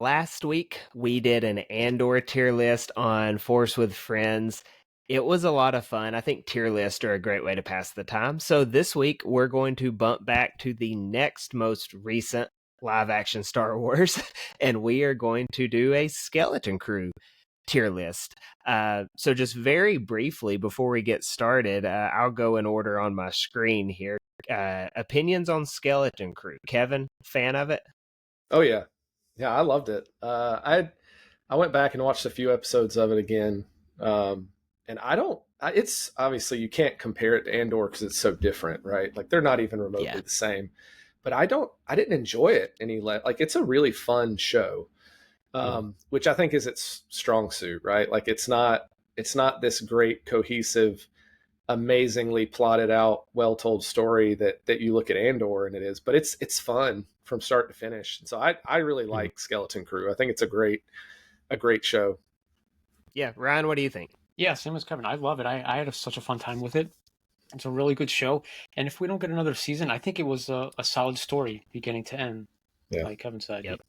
Last week, we did an Andor tier list on Force with Friends. It was a lot of fun. I think tier lists are a great way to pass the time. So this week, we're going to bump back to the next most recent live action Star Wars, and we are going to do a Skeleton Crew tier list. So just very briefly, before we get started, I'll go in order on my screen here. Opinions on Skeleton Crew. Kevin, fan of it? Oh yeah, yeah, I loved it. I went back and watched a few episodes of it again, and I don't. It's obviously you can't compare it to Andor because it's so different, right? Like they're not even Yeah. remotely the same. But I don't. I didn't enjoy it any less. Like it's a really fun show, which I think is its strong suit, right? Like it's not. It's not this great cohesive, amazingly plotted out, well told story that you look at Andor and it is, but it's fun from start to finish. And so I really Mhm. like Skeleton Crew. I think it's a great show. Yeah. Ryan, what do you think? Yeah, same as Kevin. I love it. I had such a fun time with it. It's a really good show. And if we don't get another season, I think it was a solid story beginning to end, Yeah. like Kevin said. Yep.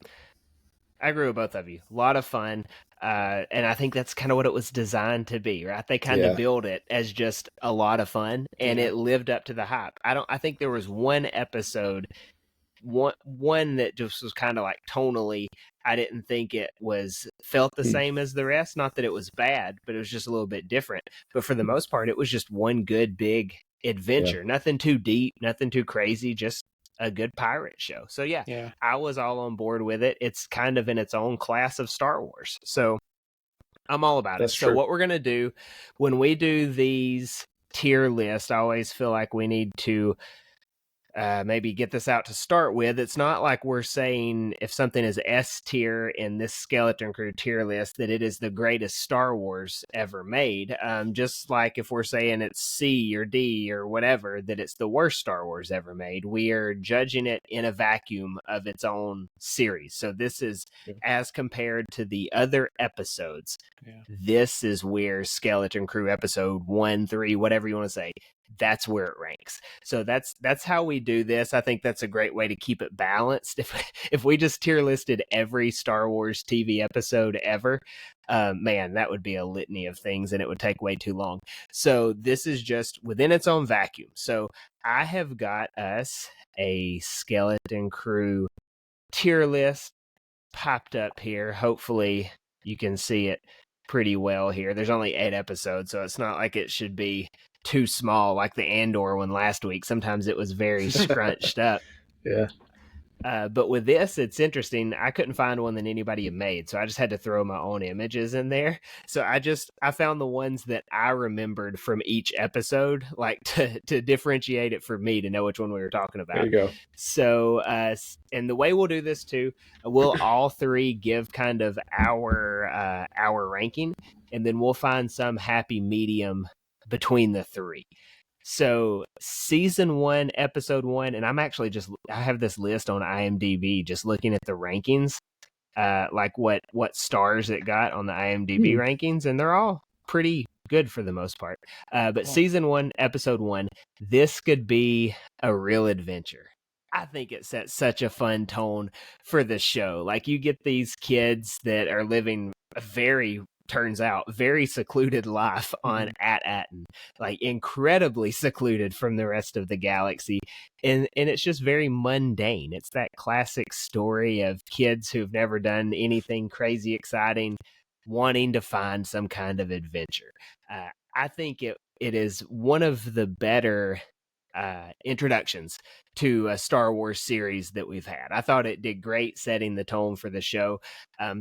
I agree with both of you. A lot of fun. And I think that's kind of what it was designed to be, right? They kind of Yeah. built it as just a lot of fun, and Yeah. it lived up to the hype. I think there was one episode, one that just was kind of like tonally, I didn't think it was felt the same as the rest. Not that it was bad, but it was just a little bit different. But for the most part, it was just one good big adventure. Nothing too deep, nothing too crazy, just a good pirate show. So yeah, Yeah. I was all on board with it. It's kind of in its own class of Star Wars. So I'm all about That's it. So true. what we're going to do when we do these tier lists, I always feel like we need to maybe get this out to start with. It's not like we're saying if something is S tier in this Skeleton Crew tier list that it is the greatest Star Wars ever made. Just like if we're saying it's C or D or whatever, that it's the worst Star Wars ever made. We are judging it in a vacuum of its own series. So this is as compared to the other episodes. Yeah. This is where Skeleton Crew episode 1, 3, whatever you want to say, that's where it ranks. So that's how we do this. I think that's a great way to keep it balanced. If we just tier listed every Star Wars TV episode ever, man, that would be a litany of things and it would take way too long. So this is just within its own vacuum. So I have got us a Skeleton Crew tier list popped up here. Hopefully you can see it pretty well here. There's only 8 episodes, so it's not like it should be too small like the Andor one last week. Sometimes it was very scrunched up. Yeah. But with this, it's interesting. I couldn't find one that anybody had made, so I just had to throw my own images in there. So I found the ones that I remembered from each episode, like to differentiate it for me to know which one we were talking about. There you go. So, and the way we'll do this too, we'll all three give kind of our ranking, and then we'll find some happy medium between the three. So season 1, episode 1, and I have this list on IMDb just looking at the rankings, like what stars it got on the IMDb rankings, and they're all pretty good for the most part. But season 1, episode 1, this could be a real adventure. I think it sets such a fun tone for the show. Like you get these kids that are living a turns out very secluded life on At-Aten, like incredibly secluded from the rest of the galaxy, and it's just very mundane. It's that classic story of kids who've never done anything crazy exciting wanting to find some kind of adventure. I think it is one of the better introductions to a Star Wars series that we've had. I thought it did great setting the tone for the show.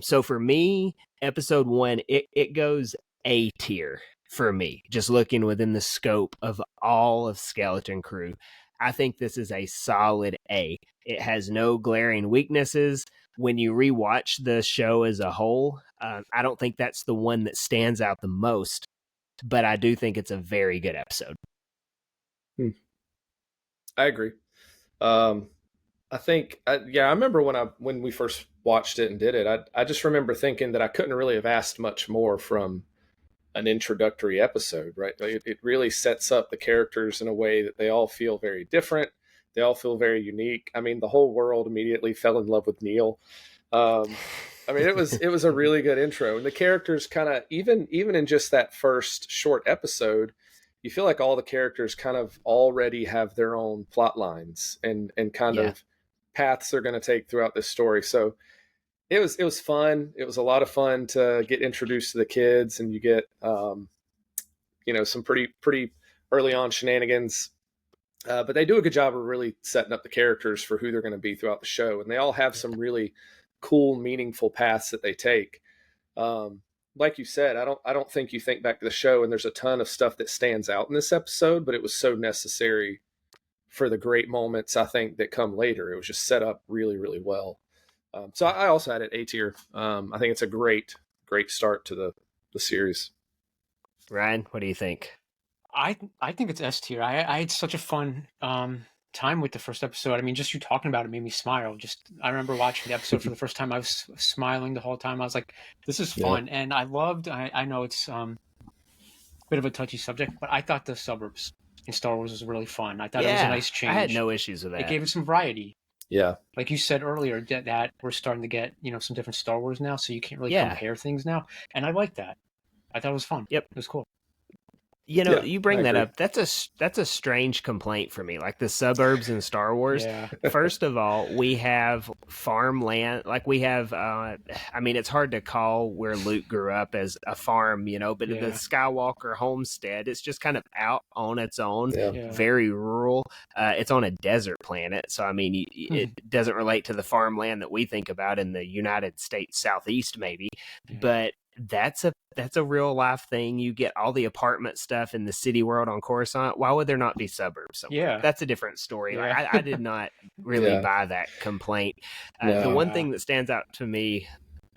So for me, episode 1, it goes A tier for me, just looking within the scope of all of Skeleton Crew. I think this is a solid A. It has no glaring weaknesses. When you rewatch the show as a whole, I don't think that's the one that stands out the most, but I do think it's a very good episode. I agree. I think, I remember when we first watched it and did it. I just remember thinking that I couldn't really have asked much more from an introductory episode, right? It really sets up the characters in a way that they all feel very different. They all feel very unique. I mean, the whole world immediately fell in love with Neil. I mean, it was a really good intro, and the characters kind of even in just that first short episode, you feel like all the characters kind of already have their own plot lines and kind Yeah. of paths they're going to take throughout this story. So it was fun. It was a lot of fun to get introduced to the kids, and you get some pretty early on shenanigans. But they do a good job of really setting up the characters for who they're going to be throughout the show, and they all have some really cool, meaningful paths that they take. Like you said, I don't think you think back to the show and there's a ton of stuff that stands out in this episode, but it was so necessary for the great moments I think that come later. It was just set up really, really well. So I also had it A tier. I think it's a great start to the series. Ryan, what do you think? I think it's S tier. I had such a fun time with the first episode. I mean, just you talking about it made me smile. Just I remember watching the episode for the first time. I was smiling the whole time. I was like, "This is fun," and I loved. I know it's a bit of a touchy subject, but I thought the suburbs in Star Wars was really fun. I thought it was a nice change. I had no issues with that. It gave it some variety. Yeah, like you said earlier, that we're starting to get some different Star Wars now, so you can't really compare things now, and I like that. I thought it was fun. Yep, it was cool. You bring that up. That's a strange complaint for me. Like the suburbs in Star Wars. Yeah. First of all, we have farmland. Like we have. I mean, it's hard to call where Luke grew up as a farm, but the Skywalker homestead, it's just kind of out on its own, very rural. It's on a desert planet, so I mean, it doesn't relate to the farmland that we think about in the United States Southeast, maybe, but. That's a real life thing. You get all the apartment stuff in the city world on Coruscant. Why would there not be suburbs somewhere? Yeah. That's a different story. Yeah. Like, I did not really buy that complaint. The one thing that stands out to me,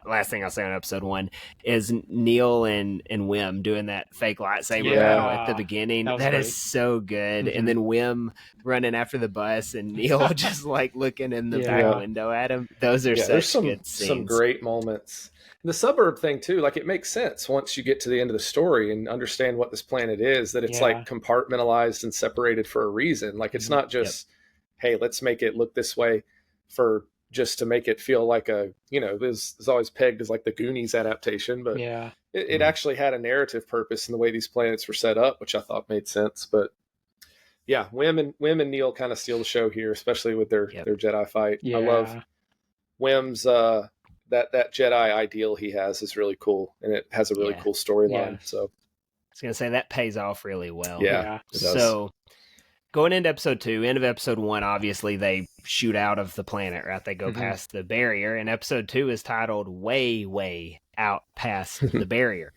last thing I'll say on episode 1, is Neil and Wim doing that fake lightsaber battle at the beginning. That is so good. And then Wim running after the bus and Neil just like looking in the back window at him. Those are such good scenes. Some great moments. The suburb thing too, like it makes sense once you get to the end of the story and understand what this planet is, that it's like compartmentalized and separated for a reason. Like it's not just, hey, let's make it look this way for just to make it feel like this is always pegged as like the Goonies adaptation, but it actually had a narrative purpose in the way these planets were set up, which I thought made sense. But yeah, Wim and Neil kind of steal the show here, especially with their Jedi fight. I love Wim's that Jedi ideal he has is really cool, and it has a really cool storyline. So I was gonna say that pays off really well. Yeah. So going into episode 2, end of episode 1, obviously they shoot out of the planet, right? They go past the barrier, and episode 2 is titled "Way, Way Out Past the Barrier."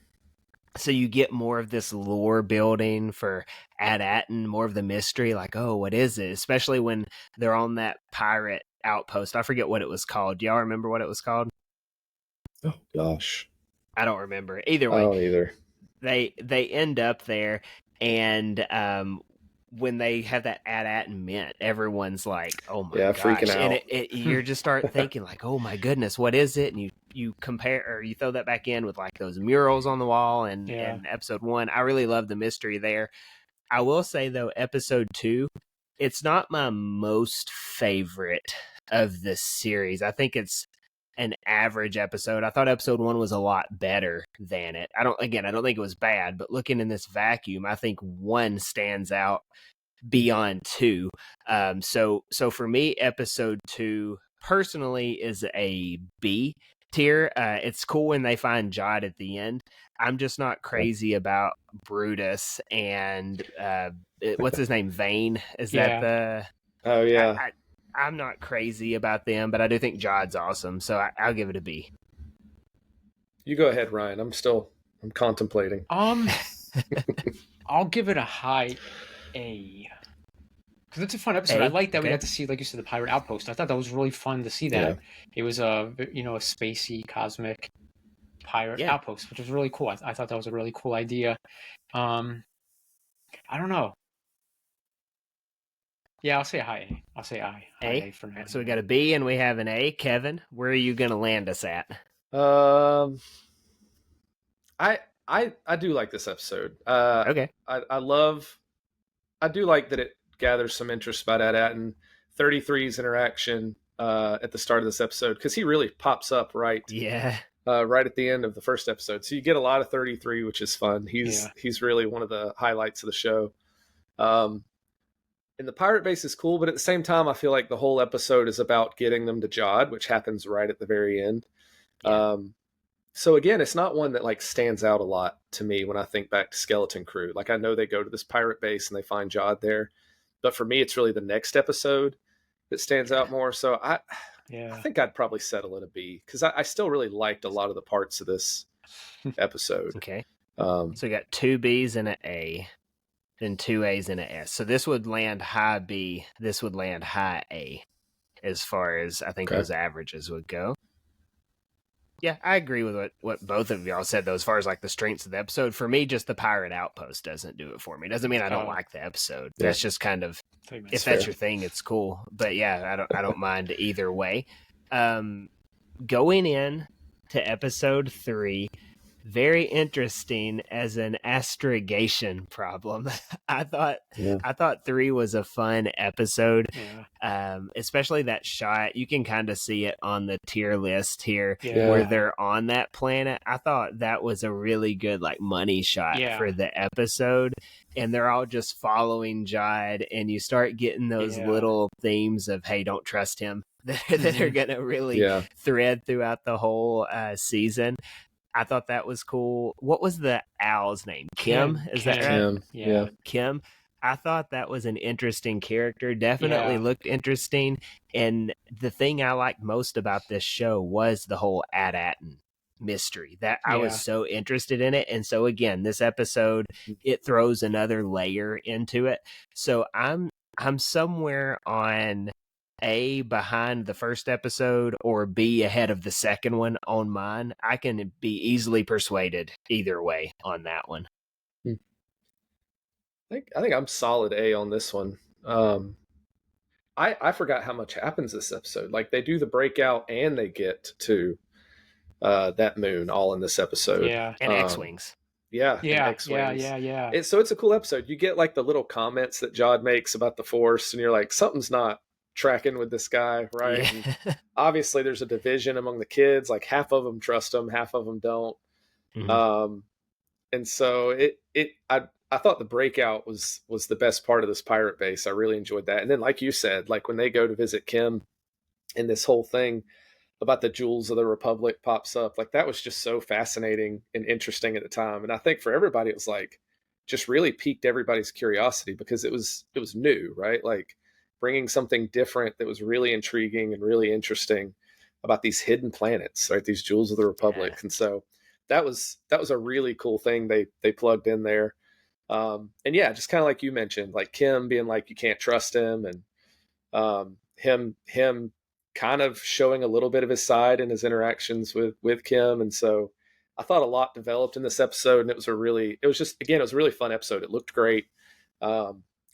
So you get more of this lore building for AT-AT, more of the mystery, like, oh, what is it? Especially when they're on that pirate outpost. I forget what it was called. Do y'all remember what it was called? Oh gosh, I don't remember. Either way, I don't either. They end up there, and when they have that AT-AT mint, everyone's like, "Oh my gosh!" Freaking out. And you just start thinking like, "Oh my goodness, what is it?" And you compare, or you throw that back in with like those murals on the wall and episode 1. I really love the mystery there. I will say though, episode 2, it's not my most favorite of the series. I think it's an average episode. I thought episode 1 was a lot better than it. I don't think it was bad, but looking in this vacuum, I think 1 stands out beyond 2. So for me, episode 2 personally is a B tier. It's cool when they find Jod at the end. I'm just not crazy about Brutus and what's his name? Vane? Is that the? Oh yeah. I'm not crazy about them, but I do think Jod's awesome, so I'll give it a B. You go ahead, Ryan. I'm contemplating. I'll give it a high A. Because it's a fun episode. I like that we got to see, like you said, the pirate outpost. I thought that was really fun to see that. Yeah. It was a spacey, cosmic pirate outpost, which was really cool. I thought that was a really cool idea. I don't know. Yeah, I'll say high A. I'll say I. A for now. So we got a B and we have an A. Kevin, where are you going to land us at? I do like this episode. Okay. I do like that it gathers some interest about AT-AT and 33's interaction at the start of this episode, because he really pops up right Yeah. right at the end of the first episode. So you get a lot of 33, which is fun. He's really one of the highlights of the show. And the pirate base is cool, but at the same time, I feel like the whole episode is about getting them to Jod, which happens right at the very end. Yeah. So again, it's not one that like stands out a lot to me when I think back to Skeleton Crew. Like I know they go to this pirate base and they find Jod there, but for me, it's really the next episode that stands out more. So I think I'd probably settle at a B, because I still really liked a lot of the parts of this episode. Okay. So we got 2 Bs and an A, then 2 As and an S. So this would land high B. This would land high A, as far as I think those averages would go. Yeah, I agree with what both of y'all said, though, as far as like the strengths of the episode. For me, just the pirate outpost doesn't do it for me. Doesn't mean I don't like the episode. Yeah. That's just kind of, if that's your thing, it's cool. But yeah, I don't mind either way. Going in to episode 3, very interesting as an astrogation problem. I thought 3 was a fun episode. Especially that shot. You can kind of see it on the tier list here where they're on that planet. I thought that was a really good like money shot for the episode. And they're all just following Jod, and you start getting those little themes of, hey, don't trust him, that are going to really thread throughout the whole season. I thought that was cool. What was the owl's name? Kim? Is that right? Kim. Yeah. Kim. I thought that was an interesting character. Definitely looked interesting. And the thing I liked most about this show was the whole AT-AT mystery. That I was so interested in it. And so again, this episode, it throws another layer into it. So I'm somewhere on A behind the first episode or B ahead of the second one on mine. I can be easily persuaded either way on that one. I think I'm solid A on this one. I forgot how much happens this episode. Like they do the breakout and they get to that moon all in this episode. Yeah. And X-Wings. Yeah. X-Wings. So it's a cool episode. You get like the little comments that Jod makes about the Force, and you're like, something's not tracking with this guy, right? And obviously there's a division among the kids. Like half of them trust him, half of them don't. Mm-hmm. And so I thought the breakout was the best part of this pirate base. I really enjoyed that. And then, like you said, like when they go to visit Kim and this whole thing about the Jewels of the Republic pops up, like that was just so fascinating and interesting at the time. And I think for everybody, it was like just really piqued everybody's curiosity because it was new, right? Like bringing something different that was really intriguing and really interesting about these hidden planets, right? These Jewels of the Republic. Yeah. And so that was a really cool thing they plugged in there. And yeah, just kind of like you mentioned, like Kim being like, you can't trust him, and him kind of showing a little bit of his side in his interactions with Kim. And so I thought a lot developed in this episode, and it was a really fun episode. It looked great.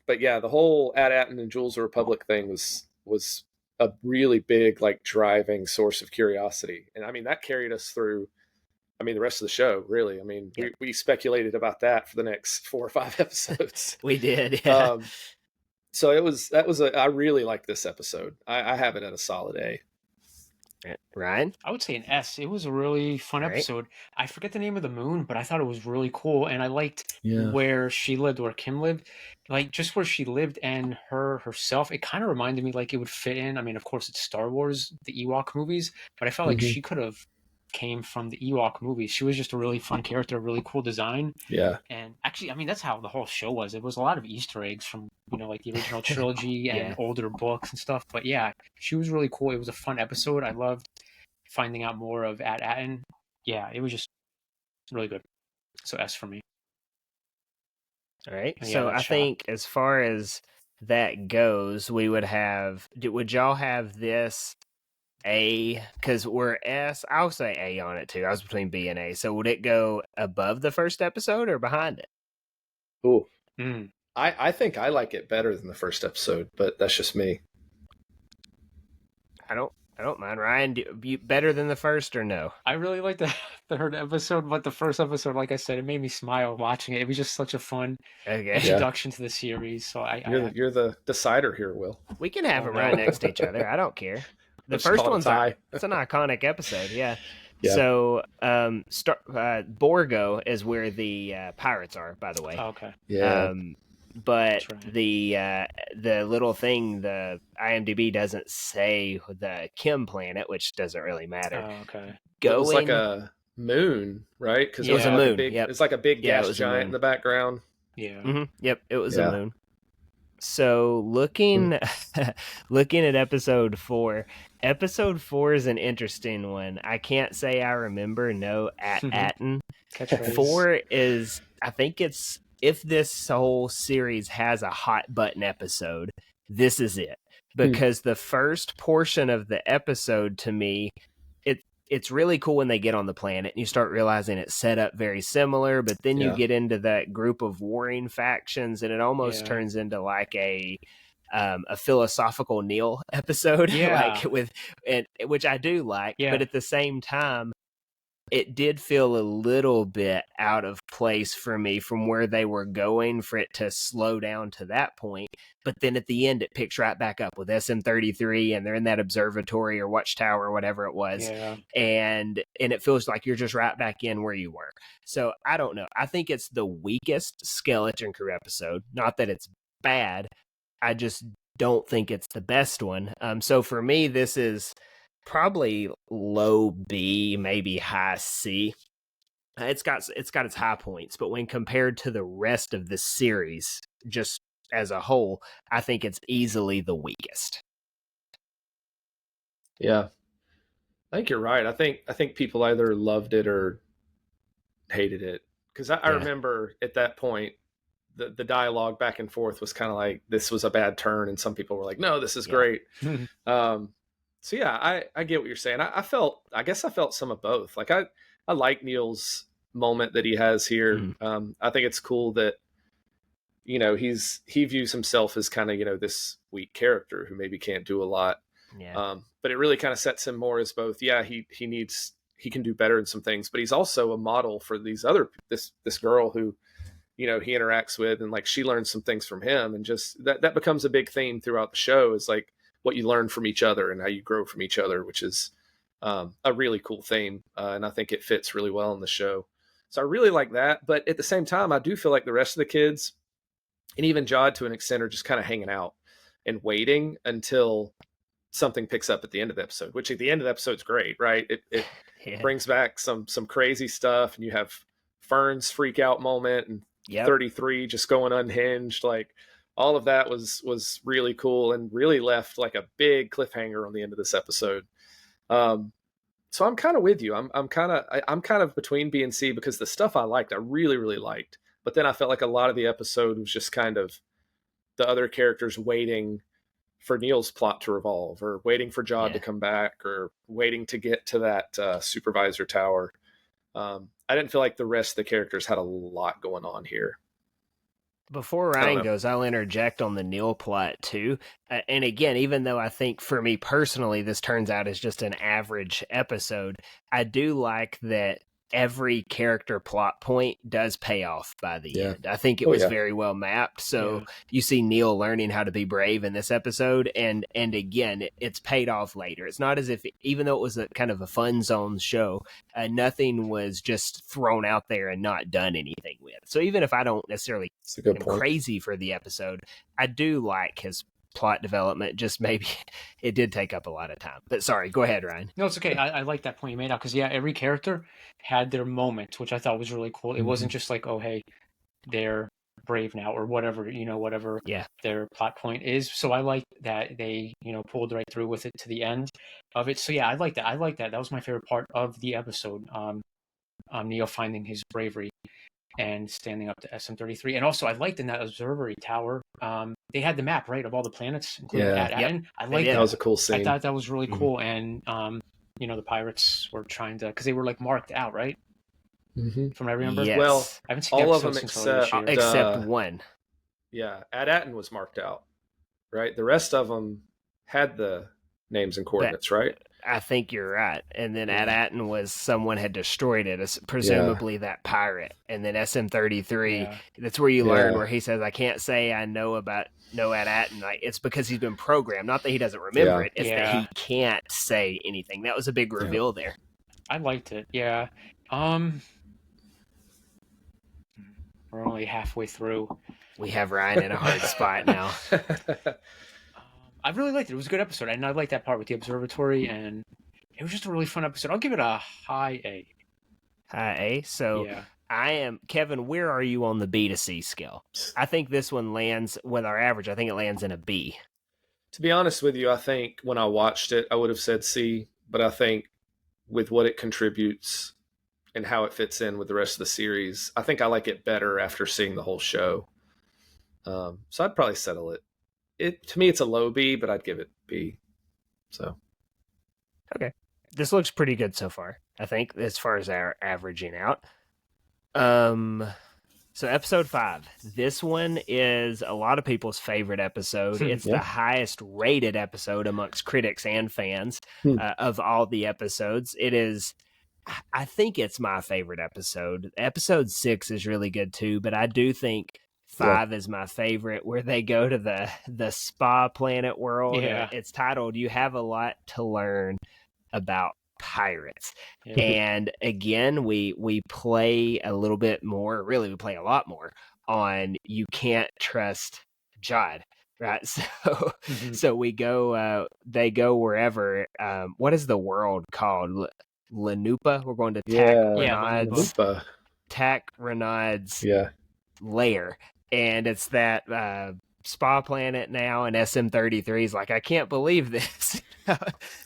But yeah, the whole AT-AT and Jewels of the Republic thing was a really big, like, driving source of curiosity. And I mean, that carried us through, the rest of the show, really. I mean, we speculated about that for the next 4 or 5 episodes. We did. Yeah. So I really liked this episode. I have it at a solid A. Ryan? I would say an S. It was a really fun episode. I forget the name of the moon, but I thought it was really cool. And I liked where she lived, where Kim lived. Like, just where she lived and herself, it kind of reminded me like it would fit in. I mean, of course, it's Star Wars, the Ewok movies, but I felt like she could have came from the Ewok movies. She was just a really fun character, a really cool design. Yeah. And actually, I mean, that's how the whole show was. It was a lot of Easter eggs from, like the original trilogy and older books and stuff. But yeah, she was really cool. It was a fun episode. I loved finding out more of AT-AT. Yeah, it was just really good. So S for me. All right. So I think as far as that goes, would y'all have this A? Because we're S. I'll say A on it too. I was between B and A. So would it go above the first episode or behind it? Ooh. I think I like it better than the first episode, but that's just me. I don't mind. Ryan, better than the first or no? I really liked the third episode, but the first episode, like I said, it made me smile watching it. It was just such a fun introduction to the series. So you're the decider here, Will. We can have them right next to each other. I don't care. The Let's first call it one's tie. it's an iconic episode, yeah. Yeah. So, Borgo is where the pirates are, by the way. Oh, okay. Yeah. But That's right. the little thing, the IMDb doesn't say the Kim planet, which doesn't really matter. Oh, okay. It was like Going, a moon, right? Because It was a like moon, big, yep. it's like a big Yeah, it gas was a giant moon. in the background. Yeah. yep, it was Yeah. a moon. So looking at episode 4, episode 4 is an interesting one. I can't say I remember no Atten. Catchphrase. 4 is, I think it's, if this whole series has a hot button episode, this is it. Because the first portion of the episode, to me, it's really cool when they get on the planet and you start realizing it's set up very similar, but then you Yeah. get into that group of warring factions and it almost Yeah. turns into like a philosophical Neil episode, Yeah. which I do like, Yeah. but at the same time, it did feel a little bit out of place for me from where they were going for it to slow down to that point. But then at the end, it picks right back up with SM-33 and they're in that observatory or watchtower or whatever it was. Yeah. And it feels like you're just right back in where you were. So I don't know. I think it's the weakest Skeleton Crew episode. Not that it's bad. I just don't think it's the best one. So for me, this is probably low B, maybe high C. It's got its high points, but when compared to the rest of the series, just as a whole, I think it's easily the weakest. Yeah. I think you're right. I think people either loved it or hated it. Because I Yeah. remember at that point, the dialogue back and forth was kind of like, this was a bad turn. And some people were like, no, this is Yeah. great. So yeah, I get what you're saying. I guess I felt some of both. Like I like Neil's moment that he has here. I think it's cool that, you know, he views himself as kind of, you know, this weak character who maybe can't do a lot. Yeah. But it really kind of sets him more as both. Yeah, he can do better in some things, but he's also a model for these this girl who, you know, he interacts with, and like she learns some things from him, and just that becomes a big theme throughout the show, is like what you learn from each other and how you grow from each other, which is a really cool theme. And I think it fits really well in the show. So I really like that. But at the same time, I do feel like the rest of the kids, and even Jod to an extent, are just kind of hanging out and waiting until something picks up at the end of the episode, which at the end of the episode's great, right? It Yeah. brings back some crazy stuff, and you have Fern's freak out moment and Yep. 33 just going unhinged. Like all of that was really cool and really left like a big cliffhanger on the end of this episode. So I'm kind of with you. I'm kind of between B and C, because the stuff I liked, I really, really liked. But then I felt like a lot of the episode was just kind of the other characters waiting for Neil's plot to revolve, or waiting for Jod to come back, or waiting to get to that supervisor tower. I didn't feel like the rest of the characters had a lot going on here. Before Ryan goes, I'll interject on the Neil plot too. And again, even though I think for me personally, this turns out as just an average episode, I do like that every character plot point does pay off by the end. I think it was very well mapped. So you see Neil learning how to be brave in this episode, and again, it's paid off later. It's not as if, even though it was a kind of a fun zone show, nothing was just thrown out there and not done anything with. So even if I don't necessarily am crazy for the episode, I do like his plot development. Just maybe it did take up a lot of time. But sorry, go ahead, Ryan. No, it's okay. I like that point you made out, because every character had their moment, which I thought was really cool. It wasn't just like, oh hey, they're brave now, or whatever, whatever their plot point is. So I like that they, pulled right through with it to the end of it. So I like that. That was my favorite part of the episode. Neil finding his bravery and standing up to SM-33. And also I liked in that observatory tower, they had the map, right, of all the planets, including Atten. I liked that. That was a cool scene. I thought that was really cool. And the pirates were trying to, because they were like marked out, right? From what I remember. Yes. Well, I haven't seen all of them except one. Yeah, Atten was marked out, right? The rest of them had the names and coordinates, right? I think you're right. And then Yeah. At-Aten was someone had destroyed it, presumably that pirate. And then SM-33, Yeah. that's where you learn Yeah. where he says, I can't say I know At-Aten. Like, it's because he's been programmed. Not that he doesn't remember Yeah. it, it's that Yeah. he can't say anything. That was a big reveal there. I liked it. Yeah. We're only halfway through. We have Ryan in a hard spot now. I really liked it. It was a good episode, and I liked that part with the observatory, and it was just a really fun episode. I'll give it a high A. High A. So Yeah. I am, Kevin, where are you on the B to C scale? I think this one lands with our average. I think it lands in a B. To be honest with you, I think when I watched it, I would have said C, but I think with what it contributes and how it fits in with the rest of the series, I think I like it better after seeing the whole show. So I'd probably settle it. To me, it's a low B, but I'd give it B. So Okay. This looks pretty good so far, I think, as far as our averaging out. So episode 5. This one is a lot of people's favorite episode. It's the highest rated episode amongst critics and fans of all the episodes. It is, I think it's my favorite episode. Episode 6 is really good too, but I do think 5 is my favorite, where they go to the spa planet world. Yeah. It's titled "You Have a Lot to Learn About Pirates." Yeah. And again, we play a little bit more, really we play a lot more on you can't trust Jod, right? So so we go they go wherever, what is the world called? Lanupa. We're going to Tack Renaud's lair, and it's that spa planet now, and SM-33 is like, I can't believe this.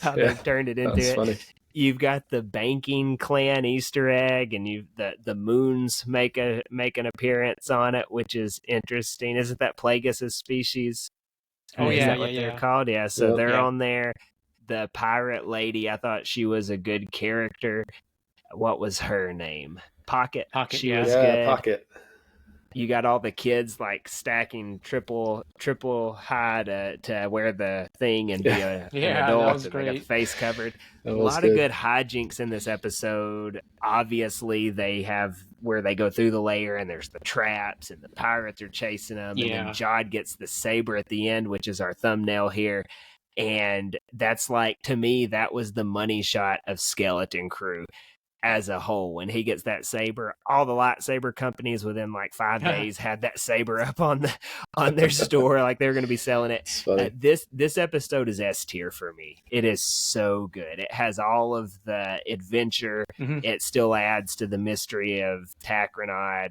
how they've turned it into it. Funny. You've got the banking clan Easter egg, and the moons make an appearance on it, which is interesting. Isn't that Plagueis' species? Oh, Is yeah, that what they're called? Yeah, so they're on there. The pirate lady, I thought she was a good character. What was her name? Pocket. She was good. Pocket. You got all the kids like stacking triple high to wear the thing and be an adult. That was and great. they got the face covered. A lot of good hijinks in this episode. Obviously, they have where they go through the layer and there's the traps and the pirates are chasing them. And then Jod gets the saber at the end, which is our thumbnail here. And that's like, to me, that was the money shot of Skeleton Crew as a whole. When he gets that saber, all the lightsaber companies within like 5 days had that saber up on their store, like they're going to be selling it. This episode is S tier for me. It is so good. It has all of the adventure. It still adds to the mystery of Tack Renaud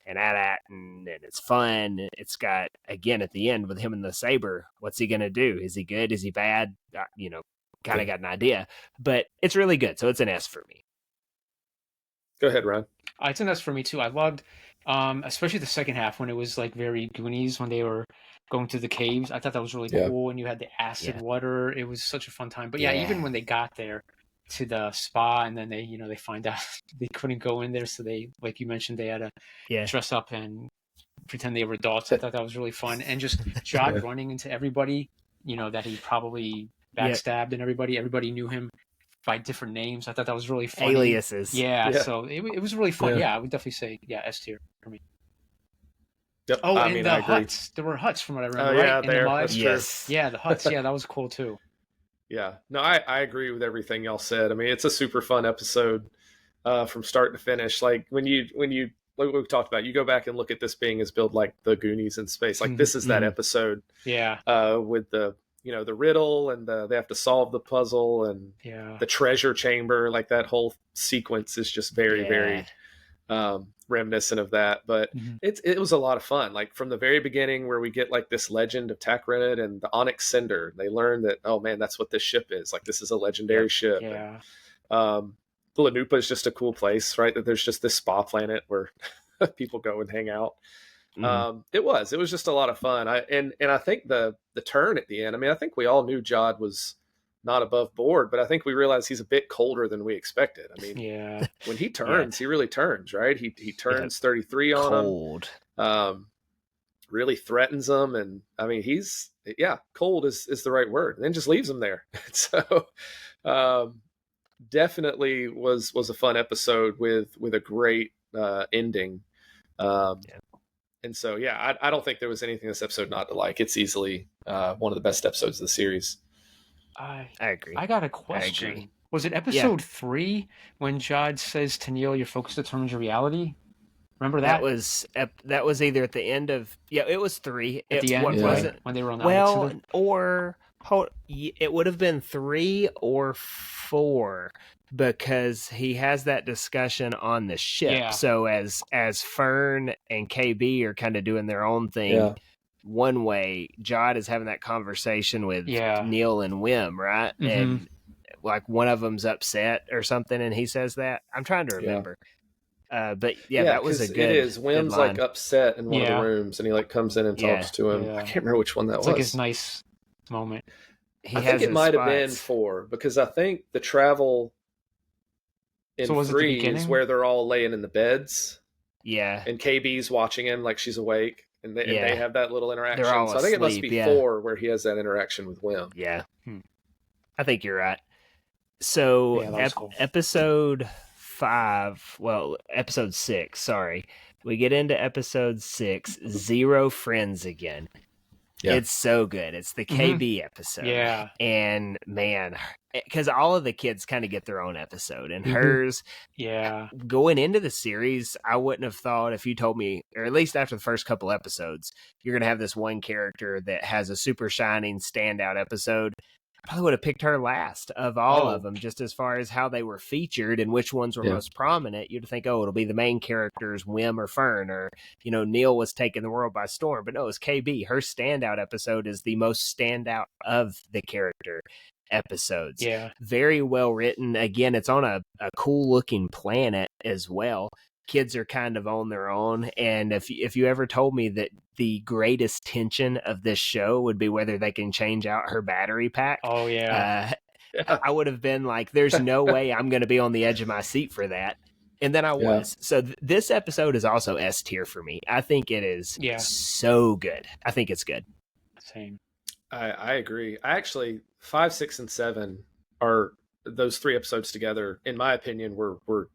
and At-Aten, and it's fun. It's got, again, at the end with him and the saber, what's he gonna do? Is he good? Is he bad? Kind of got an idea, but it's really good. So it's an S for me. Go ahead, Ron. It's an S for me too. I loved, especially the second half when it was like very Goonies when they were going through the caves. I thought that was really cool, and you had the acid water. It was such a fun time. But even when they got there to the spa, and then they find out they couldn't go in there, so they, like you mentioned, they had to dress up and pretend they were adults. I thought that was really fun, and just Jod running into everybody, that he probably backstabbed, and everybody knew him by different names. I thought that was really funny. Aliases. So it was really fun. I would definitely say S tier for me. Yep. Oh, and the huts. There were huts from what I remember. Right? That's true. Yeah, the huts. Yeah, that was cool too. Yeah, no, I agree with everything y'all said. I mean, it's a super fun episode from start to finish. Like when you like we talked about, you go back and look at this being as billed like the Goonies in space. Like this is that episode. Yeah. With the the riddle and they have to solve the puzzle and the treasure chamber. Like that whole sequence is just very very reminiscent of that. But it was a lot of fun. Like from the very beginning where we get like this legend of Tack Renaud and the Onyx Cinder. They learn that, oh man, that's what this ship is. Like this is a legendary ship. Yeah. And, Lanupa is just a cool place, right? That there's just this spa planet where people go and hang out. It was just a lot of fun. I think the turn at the end, I mean, I think we all knew Jod was not above board, but I think we realized he's a bit colder than we expected. I mean, when he turns, he really turns, right? He turns 33 on him. really threatens them. And I mean, he's, cold is the right word, and then just leaves them there. So, definitely was a fun episode with a great ending. And so, I don't think there was anything in this episode not to like. It's easily one of the best episodes of the series. I agree. I got a question. Was it episode 3 when Jod says to Neil, "Your focus determines your reality"? Remember that? That was either at the end of it was 3 at the end, what right? was it? When they were on the island together? It would have been 3 or 4, because he has that discussion on the ship. Yeah. So as Fern and KB are kind of doing their own thing one way, Jod is having that conversation with Neil and Wim, right? Mhm. And like one of them's upset or something, and he says that. I'm trying to remember. But that was a good. It is. Wim's like upset in one of the rooms, and he like comes in and talks to him. Yeah. I can't remember which one that was. Like his nice moment. I think it might have been 4, because I think the travel in 3 is where they're all laying in the beds. Yeah. And KB's watching him like she's awake, and they have that little interaction. They're all so I think it must asleep, be 4 where he has that interaction with Wim. Yeah. I think you're right. So episode 6, sorry. We get into episode 6, Zero Friends again. Yeah. It's so good. It's the KB episode. Yeah. And man, because all of the kids kind of get their own episode, and hers, going into the series, I wouldn't have thought, if you told me, or at least after the first couple episodes, you're going to have this one character that has a super shining standout episode. I probably would have picked her last of all of them, just as far as how they were featured and which ones were most prominent. You'd think, it'll be the main characters, Wim or Fern, or, Neil was taking the world by storm. But no, it's KB. Her standout episode is the most standout of the character episodes. Yeah. Very well written. Again, it's on a cool looking planet as well. Kids are kind of on their own. And if you ever told me that the greatest tension of this show would be whether they can change out her battery pack. Oh, yeah. I would have been like, there's no way I'm going to be on the edge of my seat for that. And then I was. So this episode is also S tier for me. I think it is so good. I think it's good. Same. I agree. I actually, 5, 6, and 7 are those 3 episodes together, in my opinion, were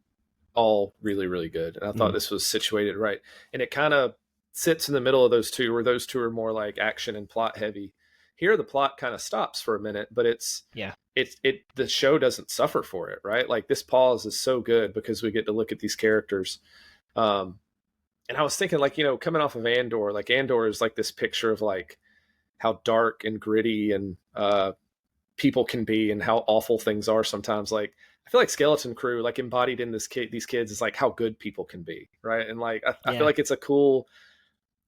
all really, really good. And I thought this was situated right. And it kind of sits in the middle of those two, where those two are more like action and plot heavy. Here, the plot kind of stops for a minute, but the show doesn't suffer for it, right? Like, this pause is so good because we get to look at these characters. And I was thinking, like, coming off of Andor, like Andor is like this picture of like how dark and gritty and people can be and how awful things are sometimes. Like, I feel like Skeleton Crew, like, embodied in these kids is like how good people can be, right? And like I feel like it's a cool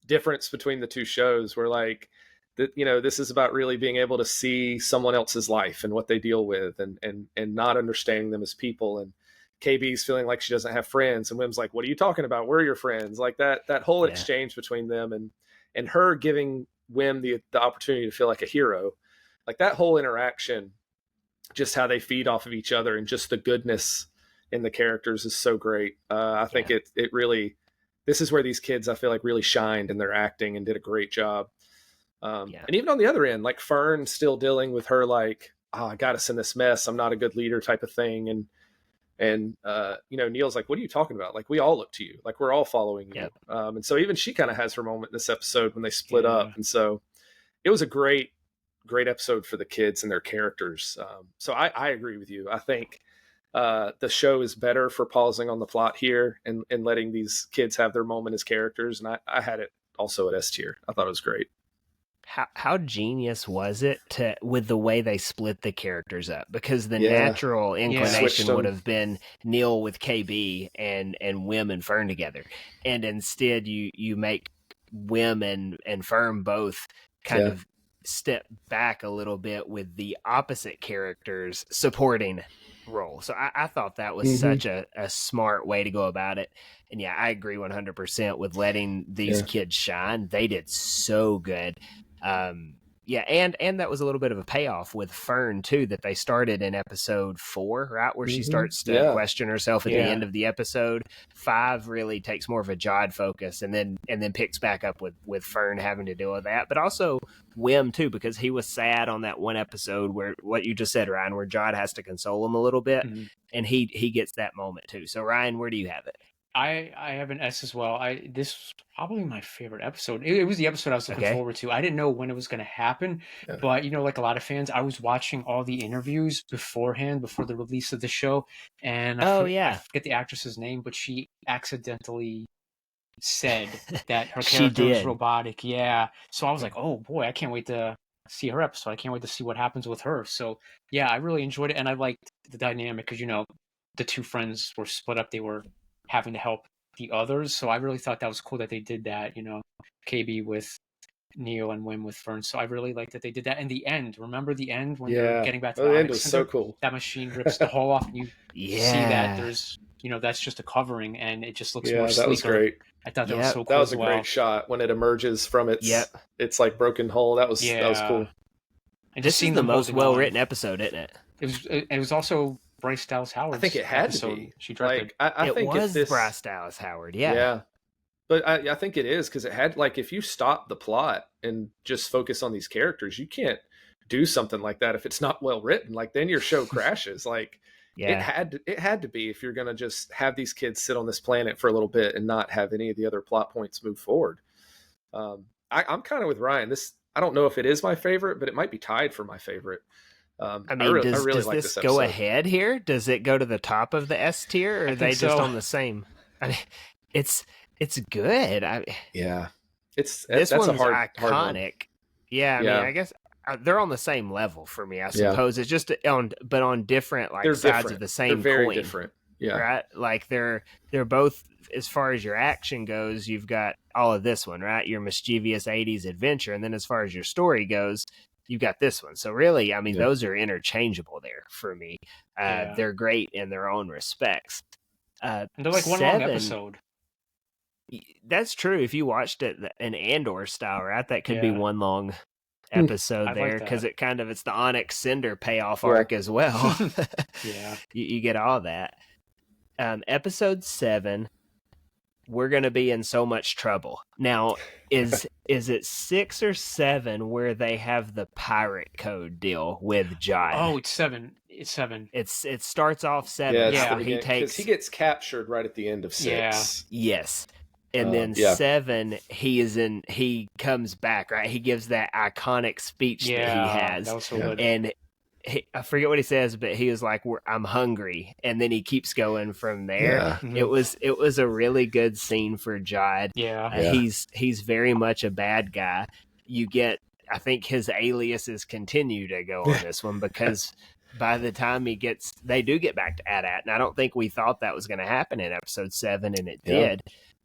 difference between the two shows, where like this is about really being able to see someone else's life and what they deal with, and not understanding them as people. And KB's feeling like she doesn't have friends, and Wim's like, "What are you talking about? We're your friends." Like that whole exchange between them, and her giving Wim the opportunity to feel like a hero, like that whole interaction. Just how they feed off of each other and just the goodness in the characters is so great. I think it really, this is where these kids, I feel like, really shined in their acting and did a great job. And even on the other end, like Fern still dealing with her, like, I got us in this mess, I'm not a good leader type of thing. And Neil's like, what are you talking about? Like, we all look to you. Like, we're all following you. And so even she kind of has her moment in this episode when they split up. And so it was a great episode for the kids and their characters. So I agree with you. I think the show is better for pausing on the plot here and letting these kids have their moment as characters. And I had it also at S tier. I thought it was great. How genius was it with the way they split the characters up? Because the natural inclination would have been Neil with KB and Wim and Fern together. And instead you make Wim and Fern both kind of step back a little bit with the opposite characters supporting role. So I thought that was such a smart way to go about it. And I agree 100% with letting these kids shine. They did so good. Yeah, and that was a little bit of a payoff with Fern too, that they started in episode 4, right, where she starts to question herself at the end of the episode. 5 really takes more of a Jod focus, and then picks back up with Fern having to deal with that, but also Wim too, because he was sad on that one episode where what you just said, Ryan, where Jod has to console him a little bit, and he gets that moment too. So Ryan, where do you have it? I have an S as well. This was probably my favorite episode. It was the episode I was looking forward to. I didn't know when it was going to happen, but like a lot of fans, I was watching all the interviews beforehand, before the release of the show, and I forget the actress's name, but she accidentally said that her character was robotic. Yeah, so I was like, oh boy, I can't wait to see her episode. I can't wait to see what happens with her. So yeah, I really enjoyed it, and I liked the dynamic because the two friends were split up. They were having to help the others, so I really thought that was cool that they did that. KB with Neo and Wim with Fern. So I really liked that they did that. And the end, remember the end when they're getting back to the end was so cool. That machine rips the hull off, and you see that there's that's just a covering, and it just looks more sleeker. That was great. I thought that was so cool. That was a great shot when it emerges from its like broken hull. That was cool. And this is the most well written episode, isn't it? It was also Bryce Dallas Howard. I think it had to be. She directed. I think it was Bryce Dallas Howard. Yeah. But I think it is, because it had, like, if you stop the plot and just focus on these characters, you can't do something like that if it's not well written. Like, then your show crashes. Like, it had to be, if you're gonna just have these kids sit on this planet for a little bit and not have any of the other plot points move forward. I'm kind of with Ryan. I don't know if it is my favorite, but it might be tied for my favorite. I really does like this go ahead here? Does it go to the top of the S tier, or are they just on the same? I mean, it's good. This one's a hard iconic. Hard one. Yeah, I mean, I guess they're on the same level for me. I suppose it's just on different sides different. of the same they're very coin. Different. Yeah, right. Like they're both, as far as your action goes, you've got all of this one, right? Your mischievous '80s adventure, and then as far as your story goes, you've got this one. So really, I mean, those are interchangeable there for me. They're great in their own respects. And they're like one long episode. That's true. If you watched it in Andor style, right, that could be one long episode there, because it's the Onyx Cinder payoff arc as well. You get all that. Episode 7, we're going to be in so much trouble. Now, is it 6 or 7 where they have the pirate code deal with Jod? Oh, it's 7. It's 7. It starts off 7. Yeah, because he gets captured right at the end of 6. Yes. And then 7, he comes back, right? He gives that iconic speech that he has. That was so good. And I forget what he says, but he was like, I'm hungry. And then he keeps going from there. Yeah. It was a really good scene for Jod. He's very much a bad guy. I think his aliases continue to go on this one, because by the time they do get back to AT-AT, and I don't think we thought that was going to happen in episode 7, and it did.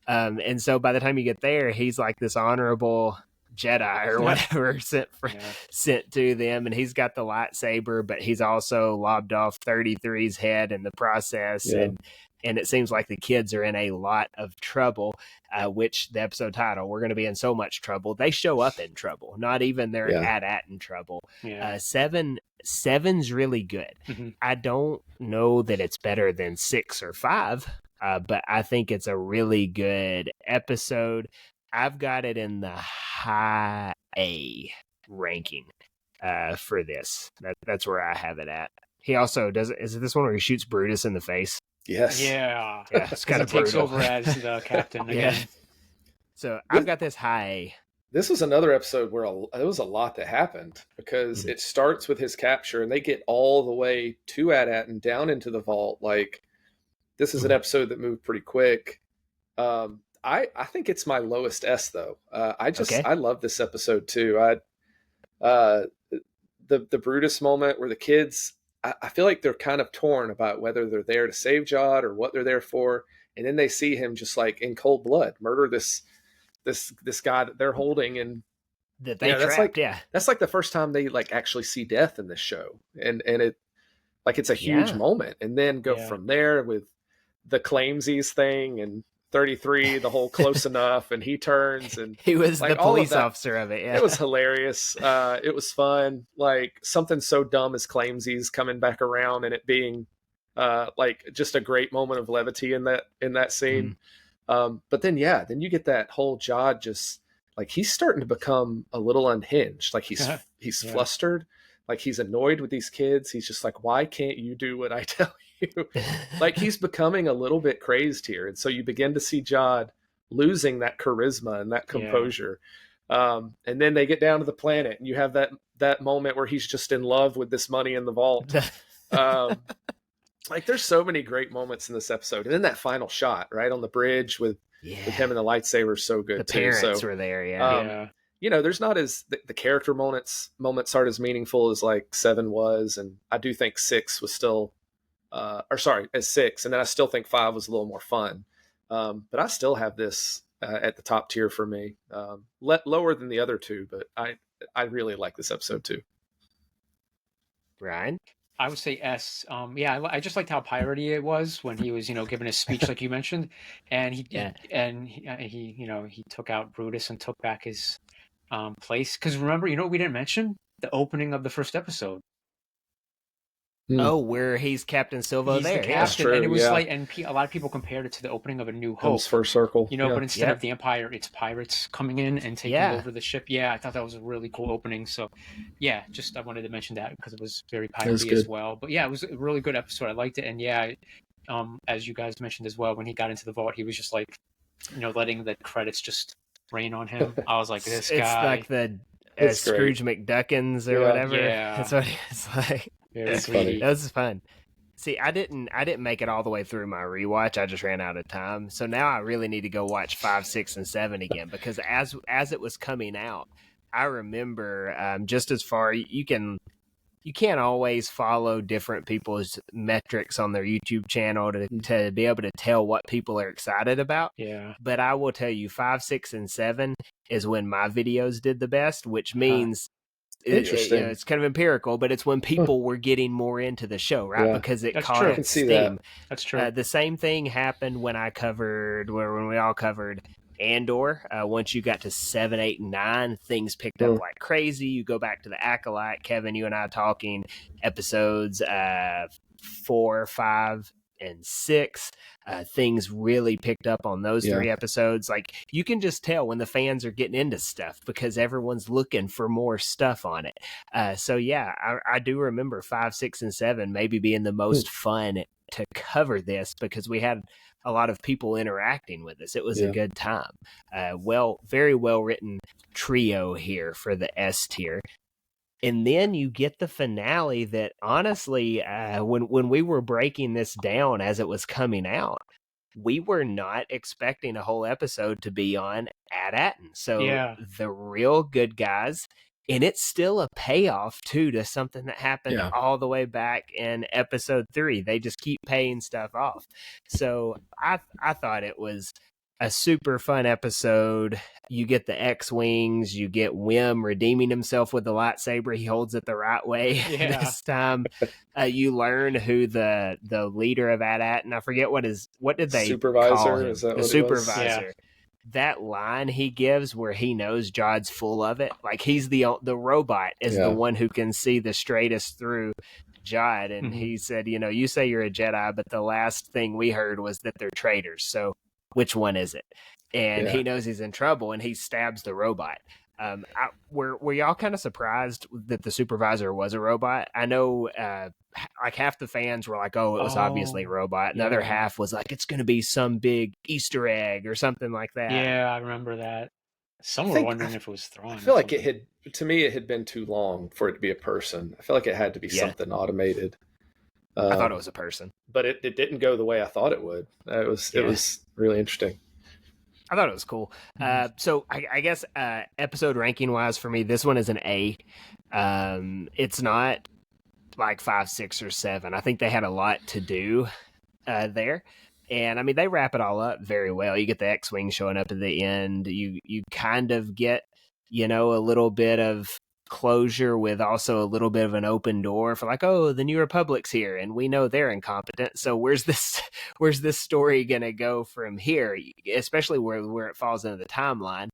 And so by the time you get there, he's like this honorable Jedi or whatever sent to them, and he's got the lightsaber, but he's also lobbed off 33's head in the process, and it seems like the kids are in a lot of trouble, which the episode title, we're going to be in so much trouble. They show up in trouble, not even they're AT-AT in trouble. 7's really good. I don't know that it's better than 6 or 5, but I think it's a really good episode. I've got it in the high A ranking for this. That's where I have it at. He also is it this one where he shoots Brutus in the face? Yes. Yeah. It's kind of takes over as the captain again. So I've got this high A. This was another episode where there was a lot that happened, because it starts with his capture, and they get all the way to AT-AT and down into the vault. Like, this is an episode that moved pretty quick. I think it's my lowest S, though. I love this episode too. The Brutus moment where the kids, I feel like they're kind of torn about whether they're there to save Jod or what they're there for, and then they see him just like in cold blood murder this guy that they're holding, and that they trapped. That's like the first time they like actually see death in this show, and it like it's a huge moment, and then go from there with the claimsies thing and 33, the whole close enough, and he turns and He was like the all of police that. officer of it. Yeah. It was hilarious. It was fun. Like something so dumb as Claimsy's coming back around and it being like just a great moment of levity in that scene. But then then you get that whole Jod just like he's starting to become a little unhinged. Like he's flustered. Like he's annoyed with these kids. He's just like, why can't you do what I tell you? Like he's becoming a little bit crazed here. And so you begin to see Jod losing that charisma and that composure. And then they get down to the planet and you have that moment where he's just in love with this money in the vault. Like there's so many great moments in this episode. And then that final shot, right on the bridge with him and the lightsaber, so good. The parents were there. You know, there's not as the character moments aren't as meaningful as like 7 was. And I do think 6 was still, as 6. And then I still think 5 was a little more fun. But I still have this at the top tier for me, lower than the other 2, but I really like this episode too. Ryan? I would say S. I just liked how piratey it was when he was, giving his speech like you mentioned, and he took out Brutus and took back his place. Because remember, we didn't mention the opening of the first episode. Oh, where he's Captain Silva. He's there, the captain, and it was like, and a lot of people compared it to the opening of A New Hope. Comes full circle, but instead of the Empire, it's pirates coming in and taking over the ship. Yeah, I thought that was a really cool opening. So, I wanted to mention that because it was very piratey as well. But it was a really good episode. I liked it, and as you guys mentioned as well, when he got into the vault, he was just like, letting the credits just rain on him. I was like, this guy. It's like the Scrooge McDuckins or whatever. Yeah, that's what it's like. That's funny. That was fun. See, I didn't make it all the way through my rewatch. I just ran out of time. So now I really need to go watch 5, 6, and 7 again because as it was coming out, I remember just as far you can't always follow different people's metrics on their YouTube channel to be able to tell what people are excited about. Yeah. But I will tell you 5, 6, and 7 is when my videos did the best, which means it's kind of empirical, but it's when people were getting more into the show, right? Because it caught its steam. That's true. The same thing happened when we all covered Andor. Once you got to 7, 8, and 9, things picked up like crazy. You go back to the Acolyte, Kevin, you and I talking episodes 4, 5, and 6. Things really picked up on those 3 episodes. Like you can just tell when the fans are getting into stuff because everyone's looking for more stuff on it. I do remember 5, 6, and 7 maybe being the most fun to cover this because we had a lot of people interacting with us. It was a good time. Very well written trio here for the S tier. And then you get the finale that honestly, when we were breaking this down as it was coming out, we were not expecting a whole episode to be on AT-ATN. So the real good guys, and it's still a payoff too to something that happened all the way back in episode 3. They just keep paying stuff off. So I thought it was a super fun episode. You get the X-Wings, you get Wim redeeming himself with the lightsaber. He holds it the right way this time. You learn who the leader of AT-AT, and I forget what did they supervisor call him? Is that the what supervisor. That line he gives where he knows Jod's full of it, like he's the robot is the one who can see the straightest through Jod, and he said, you say you're a Jedi, but the last thing we heard was that they're traitors. So which one is it? And he knows he's in trouble, and he stabs the robot. Were y'all kind of surprised that the supervisor was a robot? I know like half the fans were like, oh, it was obviously a robot. And the other half was like, it's going to be some big Easter egg or something like that. Yeah, I remember that. Some were wondering if it was Thrawn. I feel like it had been too long for it to be a person. I feel like it had to be something automated. I thought it was a person. But it didn't go the way I thought it would. It was really interesting. I thought it was cool. So I guess episode ranking wise for me, this one is an A. It's not like 5, 6, or 7. I think they had a lot to do there. And I mean, they wrap it all up very well. You get the X-Wing showing up at the end. You kind of get, a little bit of closure with also a little bit of an open door for like, oh, the New Republic's here and we know they're incompetent. So where's this story gonna go from here? Especially where it falls into the timeline.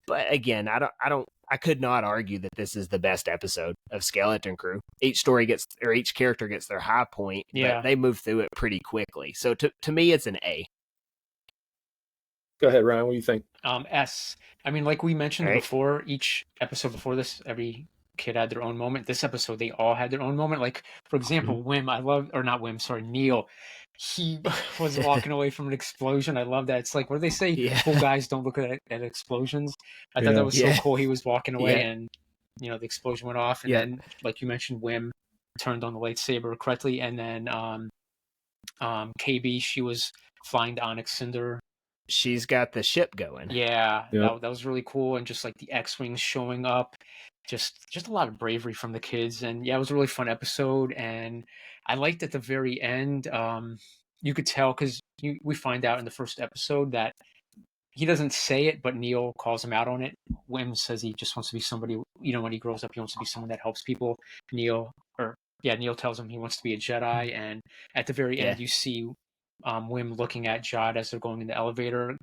But again, I could not argue that this is the best episode of Skeleton Crew. Each character gets their high point, but they move through it pretty quickly. So to me, it's an A. Go ahead, Ryan. What do you think? S. I mean, like we mentioned before, each episode before this, every kid had their own moment. This episode, they all had their own moment. Like, for example, Neil. He was walking away from an explosion. I love that. It's like, what do they say? Cool guys don't look at explosions. I thought that was so cool. He was walking away and, the explosion went off. And then, like you mentioned, Wim turned on the lightsaber correctly. And then KB, she was flying the Onyx Cinder. She's got the ship going. Yeah. That was really cool. And just like the X-Wings showing up. Just a lot of bravery from the kids. And it was a really fun episode. And I liked at the very end, you could tell because we find out in the first episode that he doesn't say it, but Neil calls him out on it. Wim says he just wants to be somebody, when he grows up, he wants to be someone that helps people. Neil tells him he wants to be a Jedi. And at the very end, you see Wim looking at Jod as they're going in the elevator.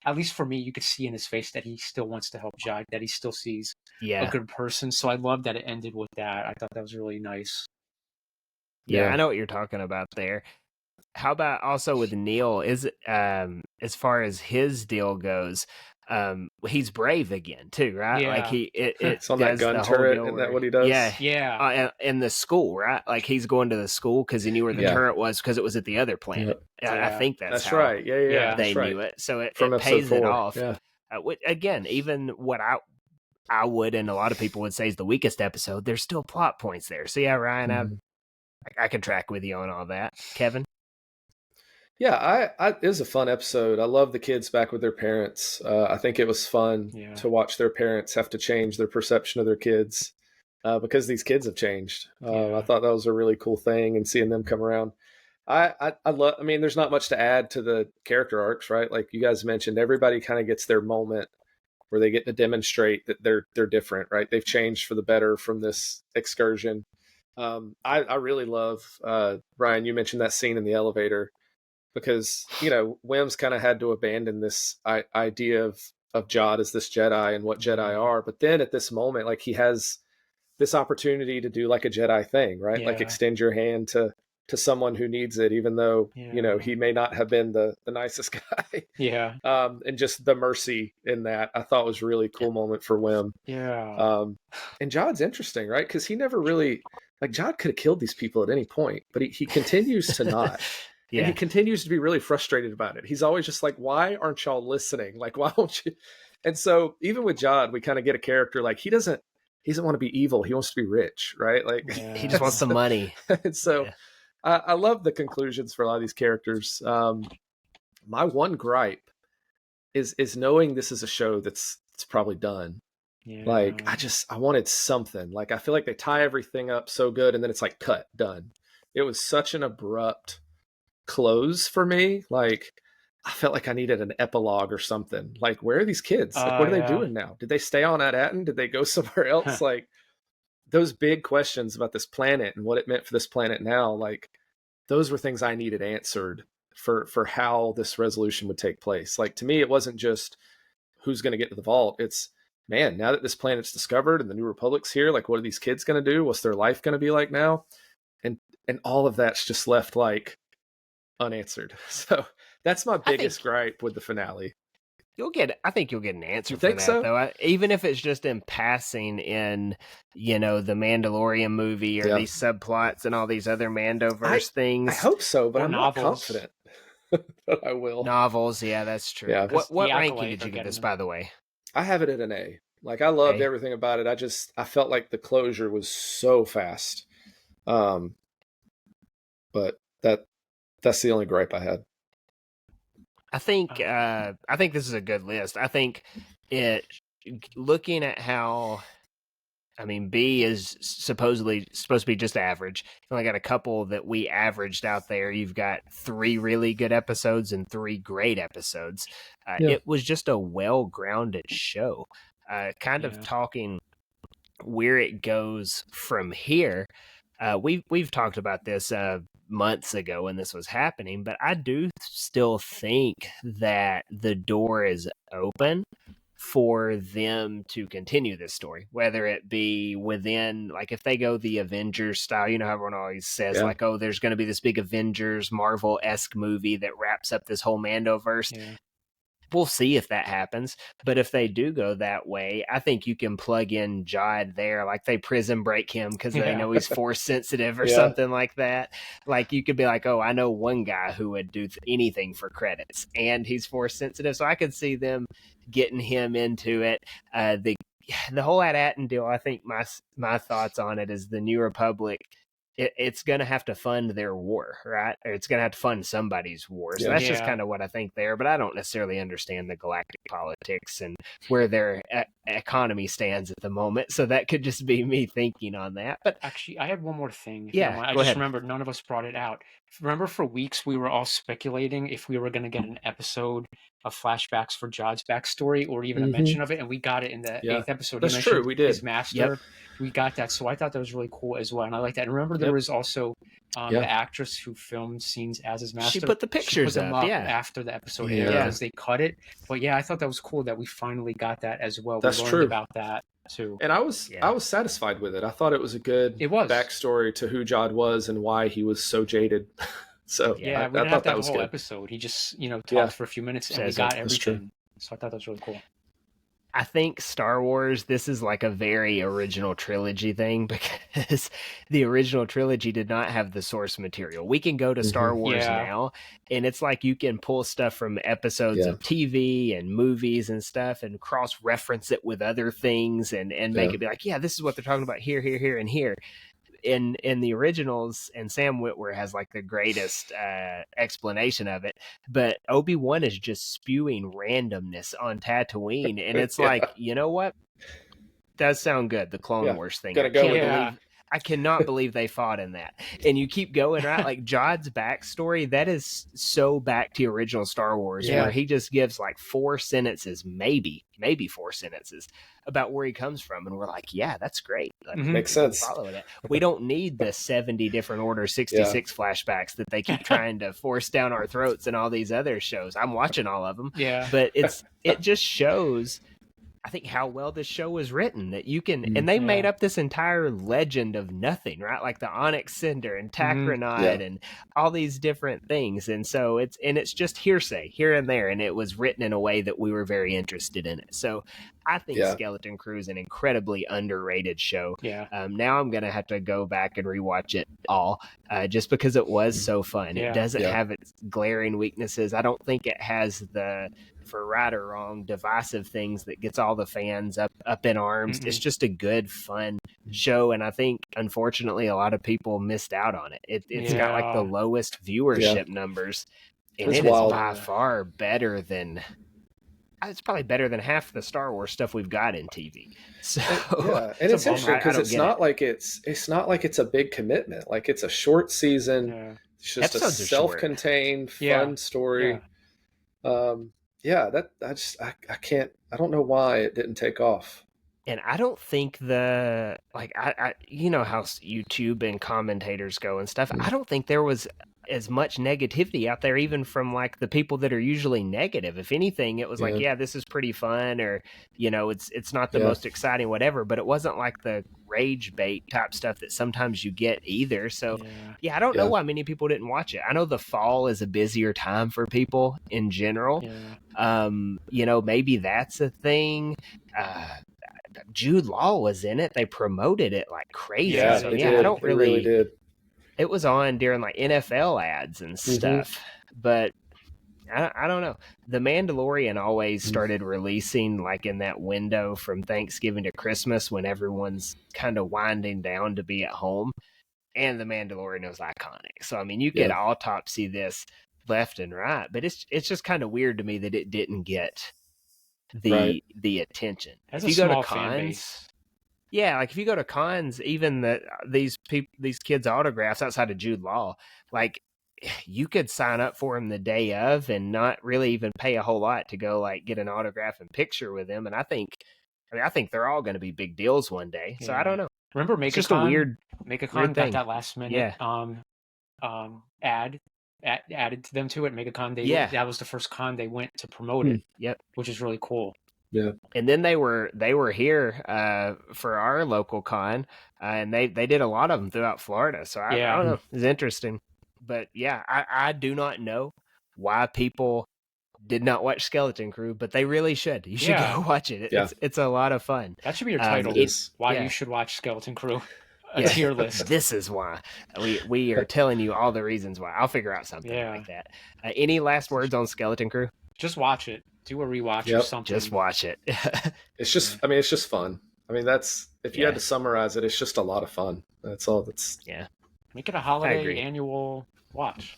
At least for me, you could see in his face that he still wants to help Jod, that he still sees a good person. So I love that it ended with that. I thought that was really nice. Yeah, I know what you're talking about there. How about also with Neil? Is as far as his deal goes, he's brave again too, right? Yeah. Like it's on that gun turret, isn't that what he does? Yeah. In the school, right? Like he's going to the school because he knew where the turret was because it was at the other planet. I think that's how right. Yeah. They knew it, so it pays it off. Yeah. Again, even what I would and a lot of people would say is the weakest episode. There's still plot points there. So yeah, Ryan, I can track with you on all that. Kevin? Yeah, it was a fun episode. I love the kids back with their parents. I think it was fun to watch their parents have to change their perception of their kids because these kids have changed. I thought that was a really cool thing, and seeing them come around. I love. I mean, there's not much to add to the character arcs, right? Like you guys mentioned, everybody kind of gets their moment where they get to demonstrate that they're different, right? They've changed for the better from this excursion. I really love Ryan. You mentioned that scene in the elevator. Because, Wim's kind of had to abandon this idea of Jod as this Jedi and what Jedi are. But then at this moment, like he has this opportunity to do like a Jedi thing, right? Like extend your hand to someone who needs it, even though, he may not have been the nicest guy. Yeah. And just the mercy in that I thought was a really cool moment for Wim. Yeah. And Jod's interesting, right? Because he never really, like Jod could have killed these people at any point, but he continues to not. Yeah. And he continues to be really frustrated about it. He's always just like, why aren't y'all listening? Like, why won't you? And so even with Jod, we kind of get a character like he doesn't want to be evil. He wants to be rich, right? Like he just wants some money. And so I love the conclusions for a lot of these characters. My one gripe is knowing this is a show it's probably done. Yeah. Like I wanted something. Like I feel like they tie everything up so good and then it's like cut, done. It was such an abrupt close for me. Like I felt like I needed an epilogue or something. Like where are these kids? Like what are they doing now? Did they stay on At-Aten? Did they go somewhere else? Like those big questions about this planet and what it meant for this planet now, like those were things I needed answered for how this resolution would take place. Like to me, it wasn't just who's going to get to the vault. It's man, now that this planet's discovered and the New Republic's here, like what are these kids going to do? What's their life going to be like now? And all of that's just left like unanswered. So that's my biggest gripe with the finale. I think you'll get an answer for that, so? Though. Even if it's just in passing in, the Mandalorian movie or these subplots and all these other Mandoverse things. I hope so, but I'm novels. Not confident that I will. Novels, yeah, that's true. Yeah, what ranking did you give this, by the way? I have it at an A. Like, I loved everything about it. I felt like the closure was so fast. But that's the only gripe I had. I think this is a good list. I think looking at how, B is supposed to be just average. You only got a couple that we averaged out there. You've got 3 really good episodes and 3 great episodes. It was just a well-grounded show. Of talking where it goes from here. We've talked about this months ago when this was happening, but I do still think that the door is open for them to continue this story, whether it be within, like, if they go the Avengers style, you know how everyone always says, like, oh, there's going to be this big Avengers Marvel-esque movie that wraps up this whole Mandoverse. Yeah. We'll see if that happens. But if they do go that way, I think you can plug in Jod there. Like, they prison break him because they know he's force sensitive or something like that. Like, you could be like, oh, I know one guy who would do anything for credits, and he's force sensitive. So I could see them getting him into it. The whole At-Atten deal, I think my thoughts on it is the New Republic, it's going to have to fund their war, right? Or it's going to have to fund somebody's war. So that's just kind of what I think there. But I don't necessarily understand the galactic politics and where their economy stands at the moment. So that could just be me thinking on that. But actually, I had one more thing. I just remembered none of us brought it out. Remember, for weeks we were all speculating if we were going to get an episode of flashbacks for Jod's backstory or even a mention of it, and we got it in the 8th episode. That's true. We did. His master. We got that, so I thought that was really cool as well, and I like that. And remember, there was also the actress who filmed scenes as his master. She put the pictures up after the episode aired because they cut it. But I thought that was cool that we finally got that as well. That's we learned true about that too. And I was satisfied with it. I thought it was a good backstory to who Jod was and why he was so jaded. So we didn't have that whole episode. He just talked for a few minutes and we got everything. So I thought that was really cool. I think Star Wars, this is like a very original trilogy thing because the original trilogy did not have the source material. We can go to Star Wars now, and it's like you can pull stuff from episodes of TV and movies and stuff and cross-reference it with other things and make it be like, this is what they're talking about here, here, here, and here. In the originals, and Sam Witwer has like the greatest explanation of it, but Obi-Wan is just spewing randomness on Tatooine, and it's like, you know what? Does sound good, the Clone Wars thing. I cannot believe they fought in that. And you keep going, right? Like Jod's backstory, that is so back to the original Star Wars, where he just gives like 4 sentences, maybe 4 sentences about where he comes from. And we're like, that's great. Like, makes sense. Follow that. We don't need the 70 different Order 66 flashbacks that they keep trying to force down our throats in all these other shows. I'm watching all of them. But it just shows, I think, how well this show was written, that you can, and they made up this entire legend of nothing, right? Like the Onyx Cinder and Tacronite and all these different things. And so it's just hearsay here and there. And it was written in a way that we were very interested in it. So I think Skeleton Crew is an incredibly underrated show. Now I'm going to have to go back and rewatch it all just because it was so fun. It doesn't have its glaring weaknesses. I don't think it has the, for right or wrong, divisive things that gets all the fans up in arms. It's just a good, fun show, and I think, unfortunately, a lot of people missed out on it. It's got like the lowest viewership numbers, and it is by far better than... It's probably better than half the Star Wars stuff we've got in TV. So and it's interesting because it's not like it's a big commitment. Like, it's a short season. It's just a self-contained, fun story. I don't know why it didn't take off. And I don't think I you know how YouTube and commentators go and stuff. I don't think there was as much negativity out there, even from like the people that are usually negative. If anything, it was like, this is pretty fun, or, it's not the most exciting, whatever, but it wasn't like the rage bait type stuff that sometimes you get either. So I don't know why many people didn't watch it. I know the fall is a busier time for people in general. Maybe that's a thing. Jude Law was in it. They promoted it like crazy. I don't really did. It was on during like NFL ads and stuff, but I don't know. The Mandalorian always started releasing like in that window from Thanksgiving to Christmas when everyone's kind of winding down to be at home, and The Mandalorian was iconic. So I mean, you could autopsy this left and right, but it's just kind of weird to me that it didn't get the attention. As if you go to cons, like if you go to cons, even these kids' autographs outside of Jude Law, like you could sign up for him the day of and not really even pay a whole lot to go like get an autograph and picture with him. And I think I mean, I think they're all going to be big deals one day. So I don't know. Remember It's just a weird MegaCon thing. got that last minute added to them to it. MegaCon, that was the first con they went to promote it. Yep, which is really cool. Yeah, and then they were here for our local con, and they did a lot of them throughout Florida. So I don't know, it's interesting. But yeah, I do not know why people did not watch Skeleton Crew, but they really should. You should go watch it. It's a lot of fun. That should be your title. Why you should watch Skeleton Crew. A tier list. This is why we are telling you all the reasons why. I'll figure out something like that. Any last words on Skeleton Crew? Just watch it. Do a rewatch or something. Just watch it. It's just fun. I mean, if you had to summarize it, it's just a lot of fun. That's all. Make it a holiday annual watch.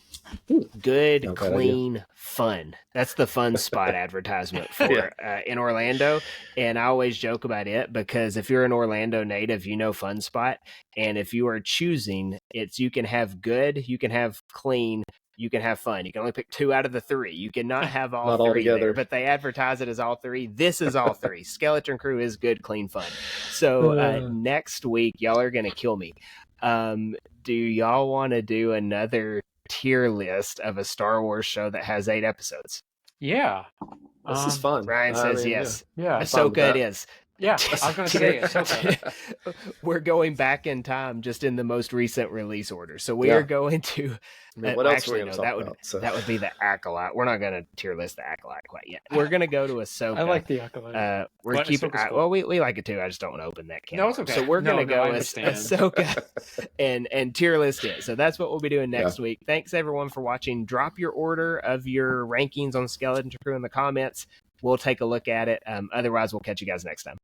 Good, clean, fun. That's the Fun Spot advertisement for in Orlando. And I always joke about it because if you're an Orlando native, you know Fun Spot. And if you are choosing, you can have good, you can have clean, you can have fun. You can only pick 2 out of the 3. You cannot have all 3 there, but they advertise it as all 3. This is all 3. Skeleton Crew is good, clean, fun. So next week, y'all are going to kill me. Do y'all want to do another tier list of a Star Wars show that has 8 episodes? Yeah. This is fun. Ryan says yes. Yeah. Ahsoka it is. Yeah, I was going to say Ahsoka. We're going back in time just in the most recent release order. So we are going to... what else are we going to talk about? That would be the Acolyte. We're not going to tier list the Acolyte quite yet. We're going to go to Ahsoka. I like the Acolyte. We're keeping... Well, we like it too. I just don't want to open that can. No, it's okay. So we're going to go with Ahsoka and tier list it. So that's what we'll be doing next week. Thanks, everyone, for watching. Drop your order of your rankings on Skeleton Crew in the comments. We'll take a look at it. Otherwise, we'll catch you guys next time.